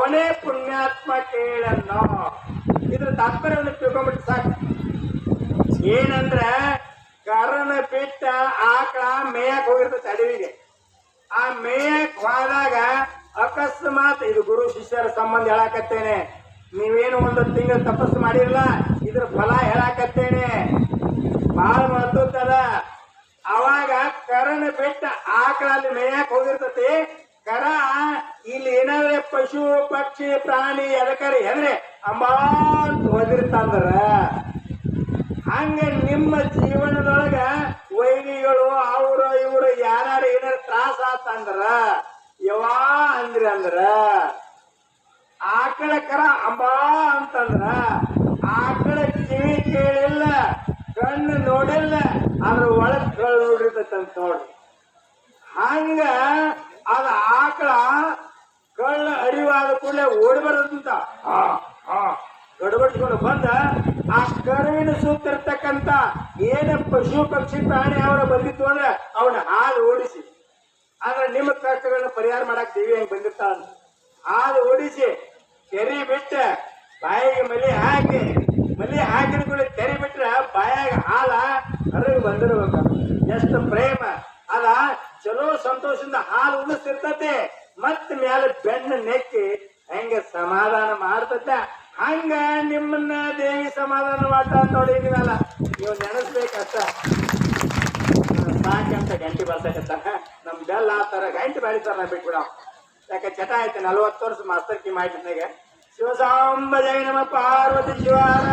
ಅವನೇ ಪುಣ್ಯಾತ್ಮ ಕೇಳನ್ನೋ. ಇದ್ರ ತಾತ್ಪರ್ಯವನ್ನು ತಿಳ್ಕೊಂಡ್ಬಿಟ್ಟು ಸಾಕು. ಏನಂದ್ರ ಕರನ ಬಿಟ್ಟ ಆಕಳ ಮೇಯಕ್ ಹೋಗಿರ್ತೈತೆ ಅಡವಿಗೆ. ಆ ಮೇಯಕ್ ಹೋದಾಗ ಅಕಸ್ಮಾತ್, ಇದು ಗುರು ಶಿಷ್ಯರ ಸಂಬಂಧ ಹೇಳಾಕತ್ತೇನೆ, ನೀವೇನು ಒಂದು ತಿಂಗಳು ತಪಸ್ಸು ಮಾಡಿರಲ್ಲ, ಇದ್ರ ಫಲ ಹೇಳಾಕತ್ತೇನೆ, ಬಹಳ ಮಹತ್ವದ. ಅವಾಗ ಕರನ ಬಿಟ್ಟ ಆಕಳಲ್ಲಿ ಮೇಯಕ್ ಹೋಗಿರ್ತತಿ. ಕರ ಇಲ್ಲಿ ಏನಾದ್ರೆ ಪಶು ಪಕ್ಷಿ ಪ್ರಾಣಿ ಎದಕರಿ ಹೆದ್ರೆ ಅಂಬಾ ಹೋದಿರ್ತಂದ್ರ, ಹಂಗ ನಿಮ್ಮ ಜೀವನದೊಳಗ ವೈರಿಗಳು ಅವ್ರು ಇವ್ರು ಯಾರು ಏನಾರ ತ್ರಾಸ ಆತಂದ್ರ ಯವಾ ಅಂದ್ರ ಆಕಳ ಕರ ಅಂಬಾ ಅಂತಂದ್ರ ಆಕಳ ಕಿವಿ ಕೇಳಿಲ್ಲ, ಕಣ್ಣು ನೋಡಿಲ್ಲ, ಅದ್ರ ಒಳಗ್ ಕಳ್ ನೋಡಿರ್ತಂತ ನೋಡ್ರಿ. ಹಂಗ ಅದ ಆಕಳ ಕಳ್ಳ ಅರಿವಾದ ಕೂಡಲೇ ಓಡಿ ಬರದಂತ ಗಡಬಡಿಸ್ಕೊಂಡು ಬಂದ ಆ ಕರುವಿನ ಸುತ್ತಿರ್ತಕ್ಕಂಥ ಏನ ಪಶು ಪಕ್ಷಿ ಪ್ರಾಣಿ ಅವರ ಬಂದಿತ್ತು ಅಂದ್ರೆ ಅವನ ಹಾಲು ಓಡಿಸಿ, ಅಂದ್ರೆ ನಿಮ್ಮ ಕಷ್ಟಗಳನ್ನ ಪರಿಹಾರ ಮಾಡಕ್ ದೇವಿ ಹಂಗೆ ಬಂದಿರ್ತಾಳ. ಹಾಲು ಓಡಿಸಿ ಕೆರಿ ಬಿಟ್ಟ ಬಾಯಿಗೆ ಮಲಿ ಹಾಕಿದ ಕೂಡ ಕೆರಿ ಬಿಟ್ರ ಬಾಯಾಗ ಹಾಲ ಹೊರಗೆ ಬಂದಿರ್ಬೇಕು. ಎಷ್ಟು ಪ್ರೇಮ ಅಲ್ಲ, ಚಲೋ ಸಂತೋಷದಿಂದ ಹಾಲು ಉಳಿಸ್ತಿರ್ತತೆ, ಮತ್ತ ಮೇಲೆ ಬೆನ್ನು ನೆಕ್ಕಿ ಹೆಂಗ ಸಮಾಧಾನ ಮಾಡ್ತತೆ. ಹಂಗ ನಿಮ್ಮನ್ನ ದೇವಿ ಸಮಾಧಾನ ಮಾಡ್ತಾ ನೋಡಿ. ನೀವಲ್ಲ ನೀವು ನೆನೆಸ್ಬೇಕಷ್ಟ. ಸಾಕಂತ ಗಂಟೆ ಬರ್ಸಕತ್ತ ನಮ್ ಬೆಲ್ಲ ಆತರ ಗಂಟೆ ಬಾರಿತಾರ ಬಿಟ್ಬಿಡ. ಯಾಕೆ ಚಟ ಆಯ್ತು 40 ವರ್ಷ ಮಾಸ್ತರ್ಕಿ ಮಾಡಿದ್ನಾಗ. ಶಿವಸಾಂಬ ಜೈ ನಮ ಪಾರ್ವತಿ ಶಿವಾರ